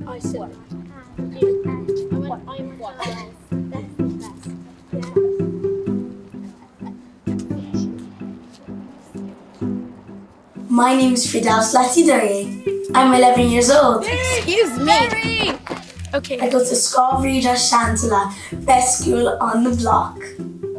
I said My name is Firdaws Derry. I'm 11 years old. Excuse me. Okay. I go to Scoil Bhríde Shantalla, best school on the block.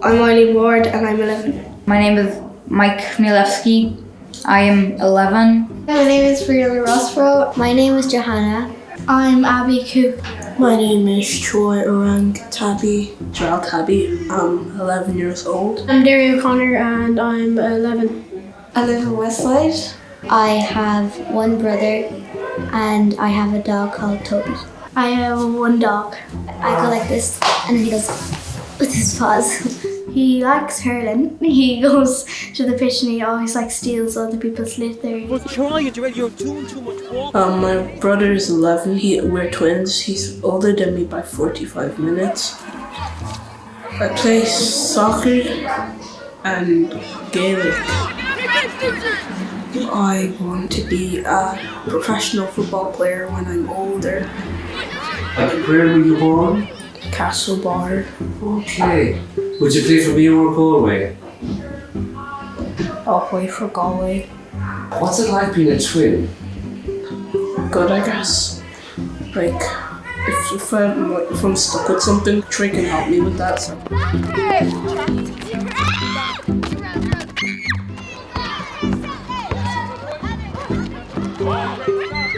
I'm Eileen Ward and I'm 11. My name is Mike Chmielewski. I am 11. My name is Brihanna Rossbro. My name is Johanna. I'm Abby Coop. My name is Troy Orang Tabby. Gerald Tabby. I'm 11 years old. I'm Derry O'Connor and I'm 11. I live in Westside. I have one brother and I have a dog called Toby. I have one dog. I go like this and then he goes with his paws. He likes hurling. He goes to the pitch and he always steals other people's litter. You're doing too much walking. My brother is 11. We're twins. He's older than me by 45 minutes. I play soccer and Gaelic. I want to be a professional football player when I'm older. And where were you born? Castlebar. Okay. Would you play for me or Galway? I'll play for Galway. What's it like being a twin? Good, I guess. If I'm stuck with something, Trey can help me with that. So.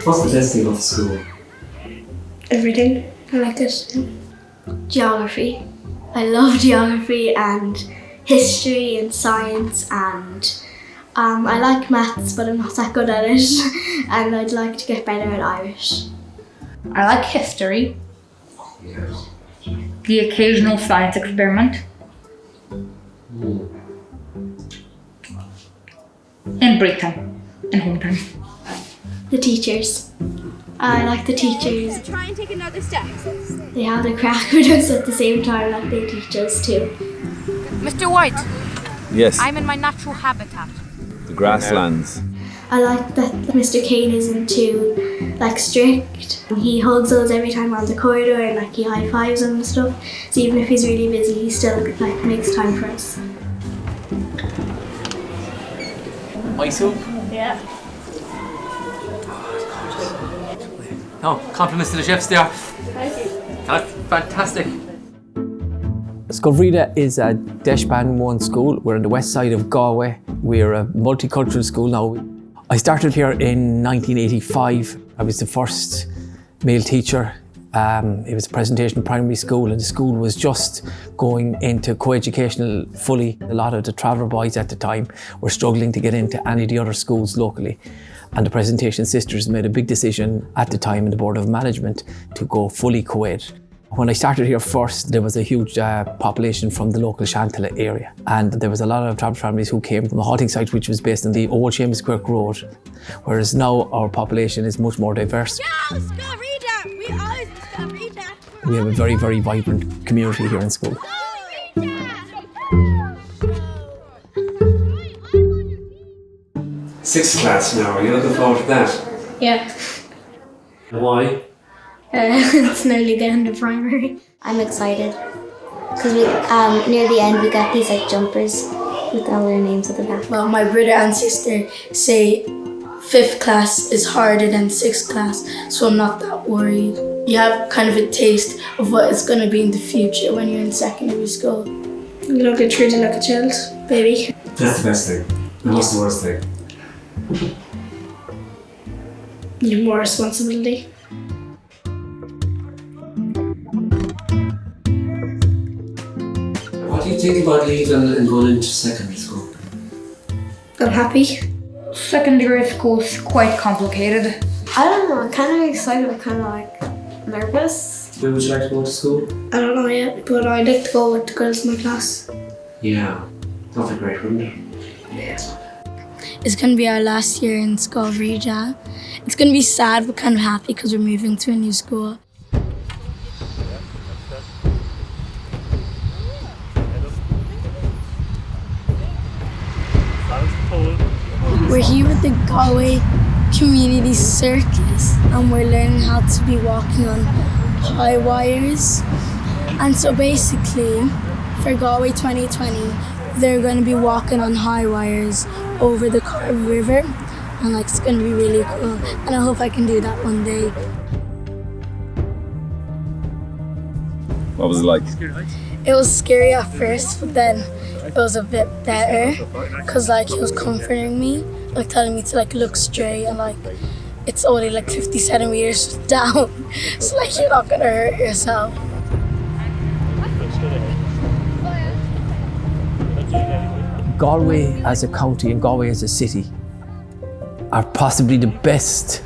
What's the best thing of school? Everything. I like it. Geography. I love geography and history and science and I like maths but I'm not that good at it and I'd like to get better at Irish. I like history, Yes. the occasional science experiment, and break time, and home time. The teachers. I like the teachers. Try and take another step. They have the crack with us at the same time like they teach us too. Mr. White, Yes, I'm in my natural habitat. the grasslands. I like that Mr. Kane isn't too strict. He hugs us every time we're on the corridor and he high fives us and stuff. So even if he's really busy, he still makes time for us. My soup? Yeah. No, compliments to the chefs there. That's fantastic. Scoil Bhríde is a Des Kilbane 1 school. We're on the west side of Galway. We're a multicultural school now. I started here in 1985. I was the first male teacher. It was a presentation primary school and the school was just going into co-educational fully. A lot of the traveller boys at the time were struggling to get into any of the other schools locally. And the Presentation Sisters made a big decision at the time in the Board of Management to go fully co-ed. When I started here first, there was a huge population from the local Shantalla area. And there was a lot of travel families who came from the halting site, which was based on the old Seamus Quirk Road. Whereas now our population is much more diverse. Yeah, Scoil Bhríde! We always Scoil Bhríde! We have a very, very vibrant community here in school. Sixth class now, are you looking forward to that? Yeah. Why? It's nearly the end of primary. I'm excited because near the end we got these jumpers with all their names at the back. Well, my brother and sister say 5th class is harder than 6th class, so I'm not that worried. You have kind of a taste of what it's going to be in the future when you're in secondary school. You don't get treated like a child, baby. That's the best thing. And what's the worst thing? You have more responsibility. What do you think about leaving and going into secondary school? I'm happy. Secondary school's quite complicated. I don't know, I'm kind of excited but kind of nervous. Where would you like to go to school? I don't know yet, but I'd like to go with the girls in my class. Yeah, that'd be great, wouldn't it? Yeah. It's going to be our last year in Scoil Bhríde. It's going to be sad but kind of happy because we're moving to a new school. We're here with the Galway community circus, and we're learning how to be walking on high wires. And so basically, for Galway 2020, they're going to be walking on high wires over the Corrib River, and like it's going to be really cool. And I hope I can do that one day. What was it like? It was scary at first, but then it was a bit better because like he was comforting me, like telling me to like look straight, and like it's only like 50 centimeters down, so like you're not gonna hurt yourself. Galway as a county and Galway as a city are possibly the best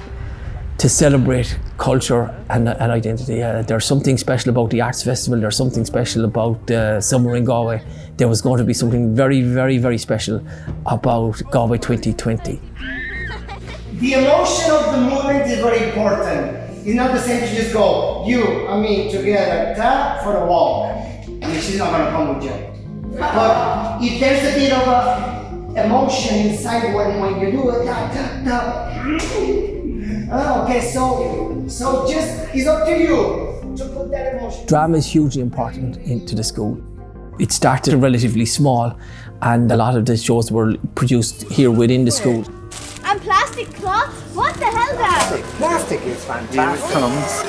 to celebrate culture and identity. There's something special about the Arts Festival, there's something special about Summer in Galway. There was going to be something very, very, very special about Galway 2020. The emotion of the movement is very important. It's not the same to just go, you and me together, tap for a walk. I mean, she's not gonna come with you. But if there's a bit of a emotion inside when you do it, tap, tap, tap. Okay, so just, it's up to you to put that emotion. Drama is hugely important into the school. It started relatively small, and a lot of the shows were produced here within the school. And plastic cloth? What the hell, Dad? Plastic is fantastic. Here it comes.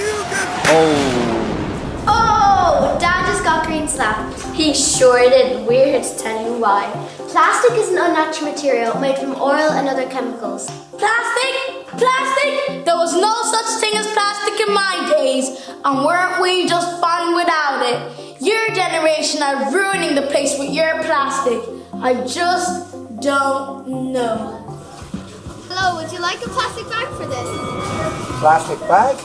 Oh, Dad just got green slapped. He sure did. We're here to tell you why. Plastic is an unnatural material made from oil and other chemicals. Plastic? Plastic? There was no such thing as plastic in my days, and weren't we just fine without it? Your generation are ruining the place with your plastic. I just don't know. Hello, would you like a plastic bag for this? Plastic bag?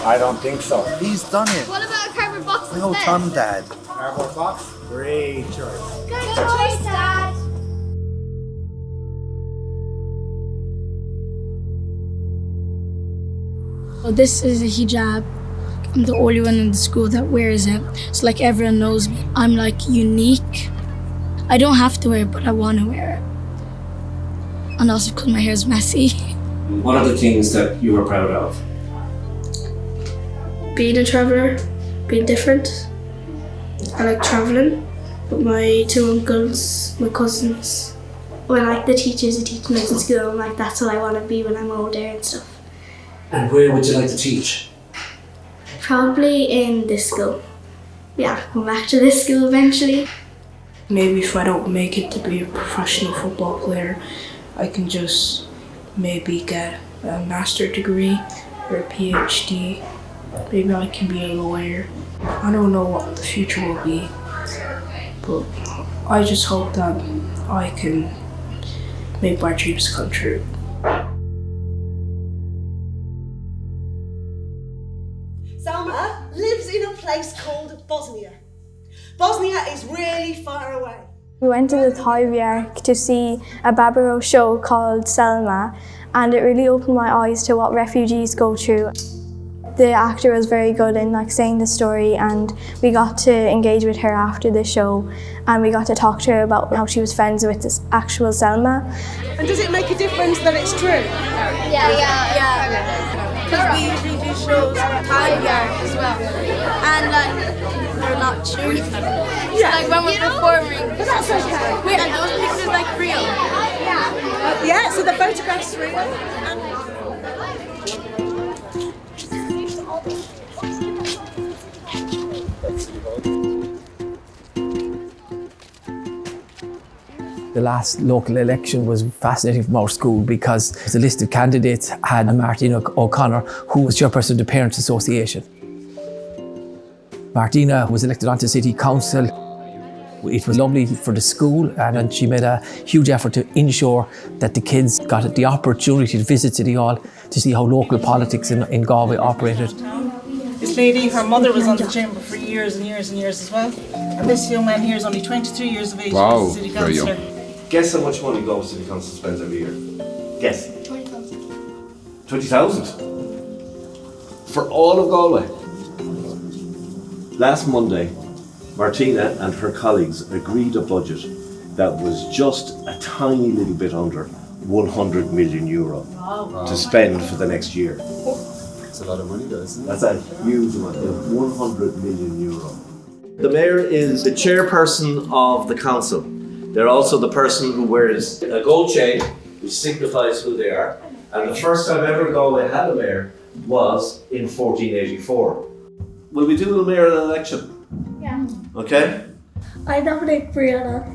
I don't think so. He's done it. What about a cardboard box No, instead? Tom, Dad. Cardboard box? Great choice. Good choice, Dad. Well, this is a hijab. I'm the only one in the school that wears it. So like everyone knows me. I'm like unique. I don't have to wear it, but I want to wear it. And also because my hair is messy. What are the things that you are proud of? Being a traveller, being different. I like travelling with my two uncles, my cousins. When like the teachers are teaching us in school, I'm like, that's what I want to be when I'm older and stuff. And where would you like to teach? Probably in this school. Yeah, come back to this school eventually. Maybe if I don't make it to be a professional football player, I can just maybe get a master's degree or a PhD. Maybe I can be a lawyer. I don't know what the future will be, but I just hope that I can make my dreams come true. Salma lives in a place called Bosnia. Bosnia is really far away. We went to the Thyve Ark to see a Barbaro show called Selma, and it really opened my eyes to what refugees go through. The actor was very good in saying the story, and we got to engage with her after the show, and we got to talk to her about how she was friends with this actual Selma. And does it make a difference that it's true? Yeah. Because we usually do shows at Thyve Ark as well. And they're not true. So when we're performing, But that's okay. wait, and those pictures real? Yeah, so the photograph's real. The last local election was fascinating from our school because the list of candidates had Martina O'Connor, who was chairperson of the Parents Association. Martina was elected onto City Council. It was lovely for the school, and she made a huge effort to ensure that the kids got the opportunity to visit City Hall to see how local politics in Galway operated. This lady, her mother was on the chamber for years and years and years as well. And this young man here is only 23 years of age. Wow, He's a city very young. councillor. Guess how much money Galway City Council spends every year? Guess. 20,000? For all of Galway. Last Monday, Martina and her colleagues agreed a budget that was just a tiny little bit under 100 million euro to spend for the next year. That's a lot of money, though, isn't it? That's a huge amount, 100 million euro. The mayor is the chairperson of the council. They're also the person who wears a gold chain, which signifies who they are. And the first time ever Galway had a mayor was in 1484. Will we do a mayoral election? Yeah. Okay? I nominate Brihanna.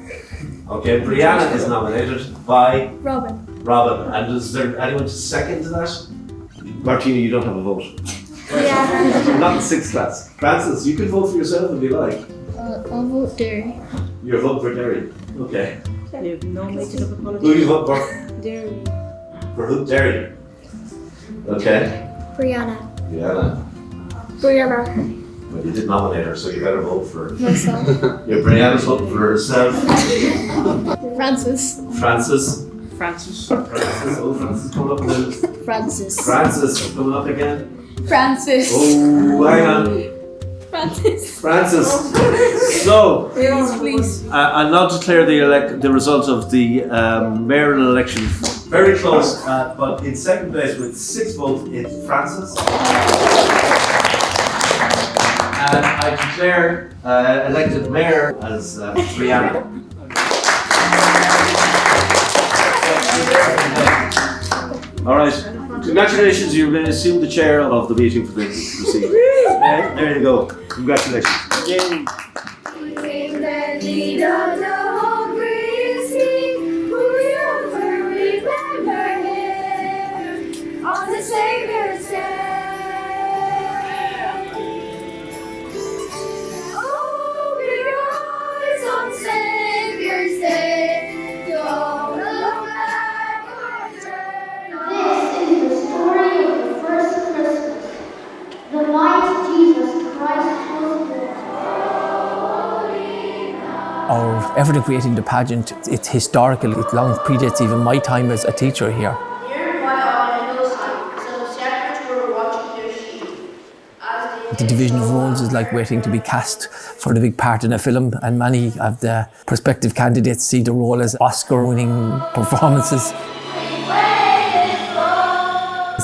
Okay, Brihanna is nominated by Robin. Robin. And is there anyone to second that? Martina, you don't have a vote. Yeah. Not in 6th class. Francis, you can vote for yourself if you like. I'll vote Derry. You're voting for Derry. Okay. You have no making of apologies. Who do you vote for? Derry. For who? Derry. Okay. Brihanna. Brihanna. Brihanna. Well, you did nominate her, so you better vote for her. Myself. Yeah, Brianna's voting for herself. Francis. Francis. Francis. Francis. Oh, Francis coming up now. Francis. Francis coming up again. Francis. Oh, hang on. Francis. Francis. So, Yes, please. I'll now declare the result of the mayoral election. Very close, but in second place with 6 votes, it's Francis. And I declare elected mayor as Brihanna. All right, congratulations, you've been assumed the chair of the meeting for the proceeding. There you go, congratulations. Yay. On the Savior's Day. Oh, we rise on Savior's Day. Don't look back or turn. This is the story of the first Christmas. The night Jesus Christ was born. Our effort in creating the pageant, it's historical. It long predates even my time as a teacher here. The division of roles is like waiting to be cast for the big part in a film, and many of the prospective candidates see the role as Oscar-winning performances.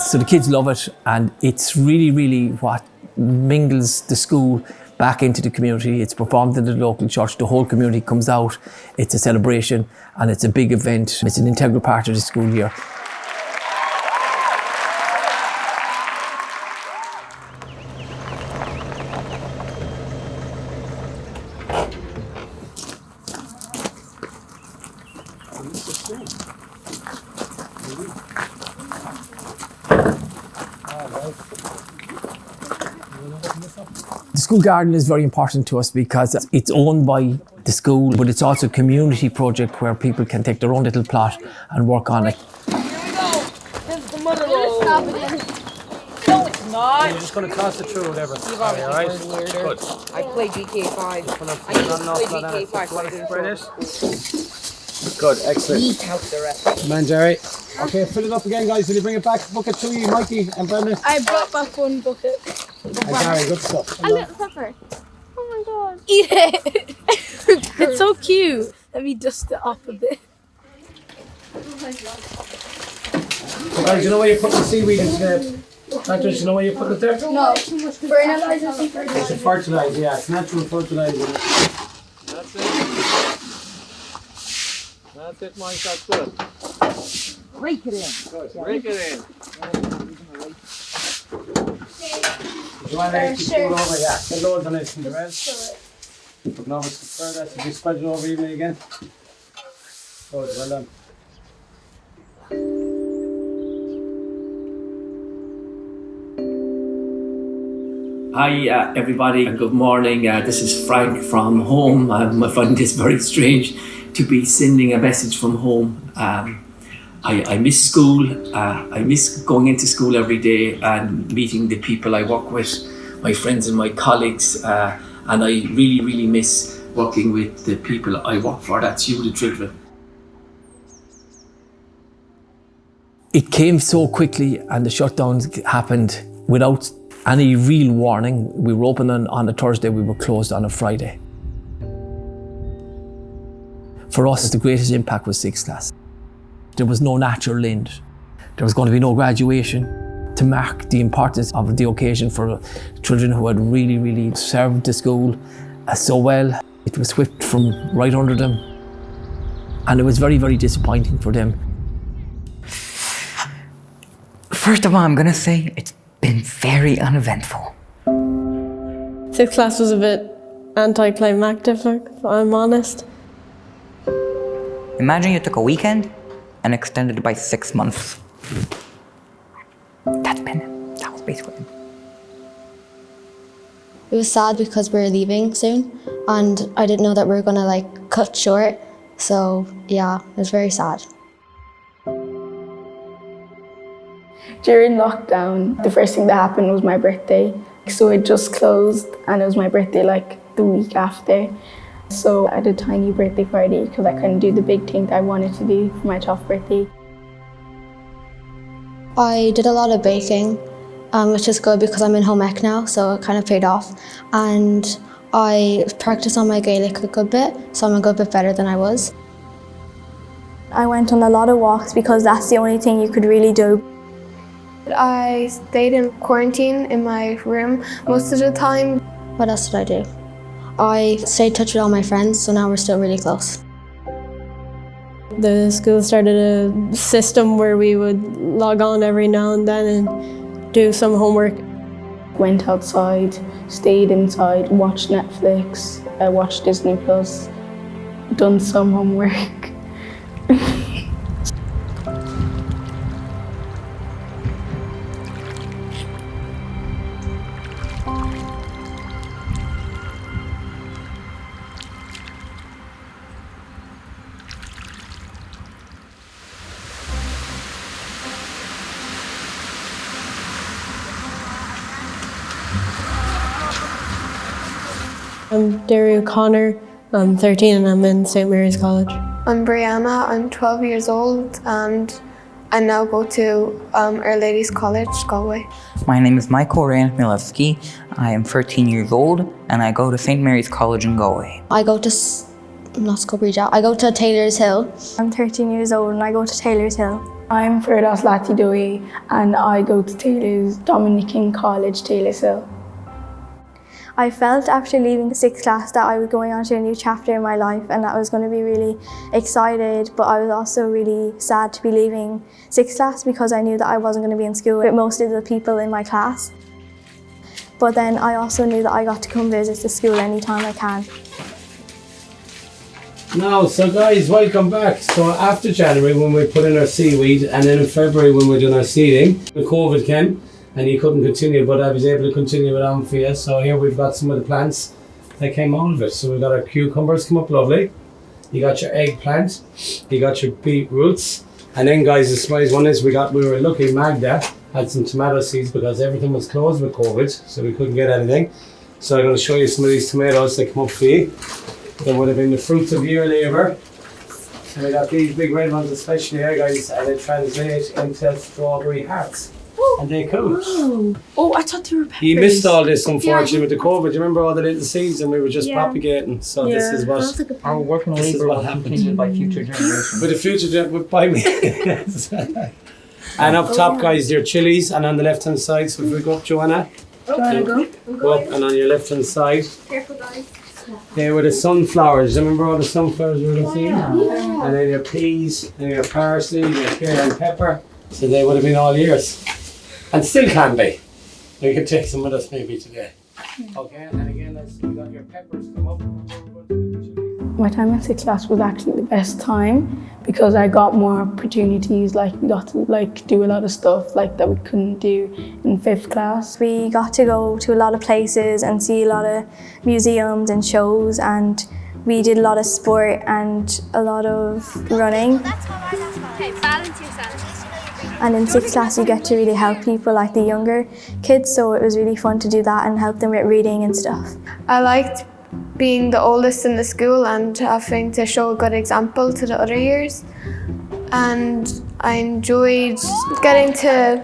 So the kids love it, and it's really, really what mingles the school back into the community. It's performed in the local church, the whole community comes out, it's a celebration, and it's a big event. It's an integral part of the school year. The school garden is very important to us because it's owned by the school, but it's also a community project where people can take their own little plot and work on it. Here we go. This is the mother roll. No, it's not. You're just going to toss it through whatever. You've already all right? Good. I played GK5. I used to play GK5. Good, excellent. Eat out the rest. Come on, Jerry. Okay, fill it up again, guys. Will you bring it back? Bucket 2, Mikey and Brendan. I brought back one bucket. And Gary, good stuff. A little pepper. Oh my god. Eat it. It's so cute. Let me dust it off a bit. So guys, you know where you put the seaweed into the planters? You know where you put it there? No. Fertilizer. It's a fertilizer, yeah. It's natural fertilizer. That's it. That's it, Mike. That's good. Rake it in. Good. Rake it in. Do you want to keep it over? Yeah. Put loads on it from the rest. Put no further. Did you spread it over evenly again? Good, well done. Hi everybody, good morning. This is Frank from home. I find this very strange to be sending a message from home. I miss school. I miss going into school every day and meeting the people I work with, my friends and my colleagues. And I really, really miss working with the people I work for. That's you, the children. It came so quickly and the shutdowns happened without any real warning. We were open on a Thursday, we were closed on a Friday. For us, the greatest impact was 6th class. there was no natural end. There was going to be no graduation to mark the importance of the occasion for children who had really, really served the school so well. It was whipped from right under them, and it was very, very disappointing for them. First of all, I'm gonna say it's been very uneventful. Sixth class was a bit anticlimactic, if I'm honest. Imagine you took a weekend and extended it by 6 months. That was basically it. It was sad because we were leaving soon and I didn't know that we were gonna like cut short. So yeah, it was very sad. During lockdown, the first thing that happened was my birthday. So it just closed and it was my birthday like the week after. So I had a tiny birthday party because I couldn't do the big thing that I wanted to do for my 12th birthday. I did a lot of baking, which is good because I'm in home ec now, so it kind of paid off. And I practiced on my Gaelic a good bit, so I'm a good bit better than I was. I went on a lot of walks because that's the only thing you could really do. I stayed in quarantine in my room most of the time. What else did I do? I stayed in touch with all my friends, so now we're still really close. The school started a system where we would log on every now and then and do some homework. Went outside, stayed inside, watched Netflix, watched Disney Plus, done some homework. I'm Derry O'Connor, I'm 13 and I'm in St. Mary's College. I'm Brihanna, I'm 12 years old and I now go to Our Lady's College, Galway. My name is Michael Ryan Milewski. I am 13 years old and I go to St. Mary's College in Galway. I go to, not Scoil Bhríde, I go to Taylor's Hill. I'm 13 years old and I go to Taylor's Hill. I'm Firdaws and I go to Taylor's Dominican College, Taylor's Hill. I felt after leaving the 6th class that I was going on to a new chapter in my life and that I was going to be really excited, but I was also really sad to be leaving 6th class because I knew that I wasn't going to be in school with most of the people in my class. But then I also knew that I got to come visit the school anytime I can. Now, so guys, welcome back. So after January when we put in our seaweed and then in February when we're doing our seeding, the COVID came. And you couldn't continue, but I was able to continue it on for you. So here we've got some of the plants that came out of it. So we've got our cucumbers come up lovely. You got your eggplant, you got your beetroots. And then guys, the surprise one is we were lucky Magda had some tomato seeds because everything was closed with COVID, so we couldn't get anything. So I'm going to show you some of these tomatoes that come up for you. They would have been the fruits of your labour. So we got these big red ones especially here guys, and they translate into strawberry hearts. And they cool. Oh, I thought they were peppers. You missed all this, unfortunately, with the COVID. You remember all the little seeds and we were just propagating. So this is what Our working labour will continue by future generations. With the future, by me. And up top, guys, there are chilies, and on the left hand side. So if we go up, Johanna. Go up, and on your left hand side. Careful, guys. There were the sunflowers. Remember all the sunflowers we were seeing? And then your peas, and your parsley, your cayenne pepper. So they would have been all yours. And still can be. You can take some with us maybe today. Okay, and again, you got your peppers come up. My time in 6th class was actually the best time because I got more opportunities, like we got to do a lot of stuff that we couldn't do in 5th class. We got to go to a lot of places and see a lot of museums and shows, and we did a lot of sport and a lot of running. Okay, balance yourself. And in 6th class you get to really help people, like the younger kids, so it was really fun to do that and help them with reading and stuff. I liked being the oldest in the school and having to show a good example to the other years. And I enjoyed getting to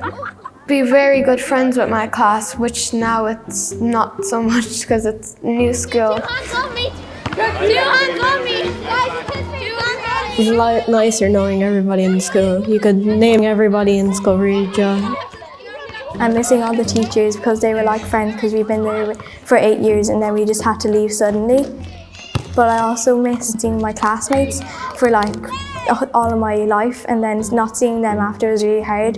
be very good friends with my class, which now it's not so much because it's new school. 2 hands on me! 2 hands on me! Guys, 2 hands on me! It was nicer knowing everybody in the school. You could name everybody in Scoil Bhríde. I'm missing all the teachers because they were like friends because we've been there for 8 years and then we just had to leave suddenly. But I also miss seeing my classmates for like all of my life, and then not seeing them after was really hard.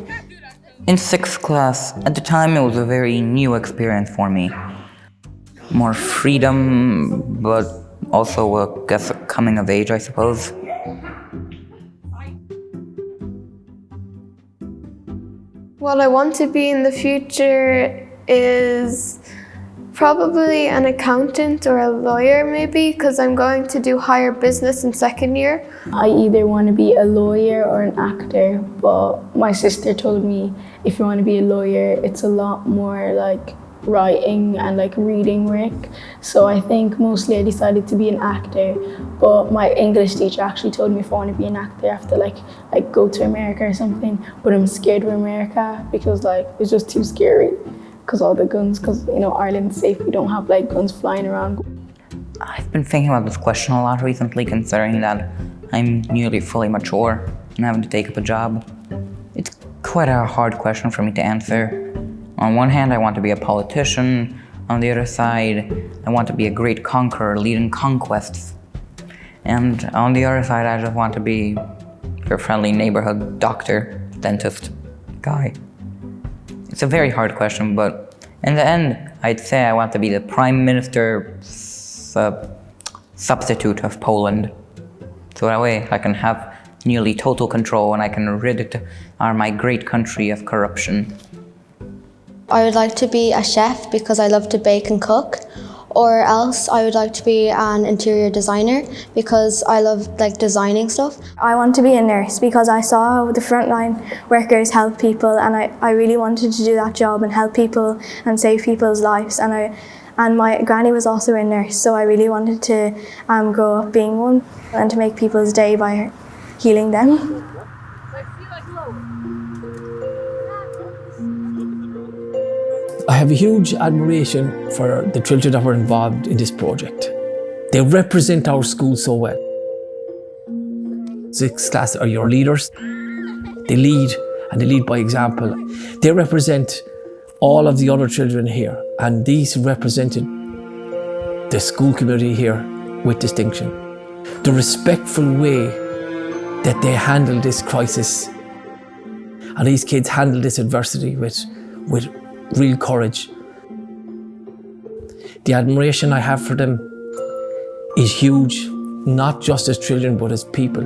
In 6th class, at the time it was a very new experience for me. More freedom, but also a coming of age, I suppose. What I want to be in the future is probably an accountant or a lawyer maybe, because I'm going to do higher business in 2nd year. I either want to be a lawyer or an actor, but my sister told me if you want to be a lawyer, it's a lot more like writing and like reading work. So I think mostly I decided to be an actor, but my English teacher actually told me if I want to be an actor I have to like go to America or something, but I'm scared of America because like it's just too scary because all the guns, because you know Ireland's safe, we don't have like guns flying around. I've been thinking about this question a lot recently, considering that I'm nearly fully mature and having to take up a job. It's quite a hard question for me to answer. On one hand, I want to be a politician. On the other side, I want to be a great conqueror, leading conquests. And on the other side, I just want to be your friendly neighborhood doctor, dentist guy. It's a very hard question, but in the end, I'd say I want to be the Prime Minister substitute of Poland. So that way I can have nearly total control and I can rid my great country of corruption. I would like to be a chef because I love to bake and cook, or else I would like to be an interior designer because I love like designing stuff. I want to be a nurse because I saw the frontline workers help people, and I really wanted to do that job and help people and save people's lives. And my granny was also a nurse, so I really wanted to grow up being one and to make people's day by healing them. I have a huge admiration for the children that were involved in this project. They represent our school so well. 6th class are your leaders. They lead, and they lead by example. They represent all of the other children here, and these represented the school community here with distinction. The respectful way that they handle this crisis, and these kids handle this adversity with real courage. The admiration I have for them is huge, not just as children, but as people.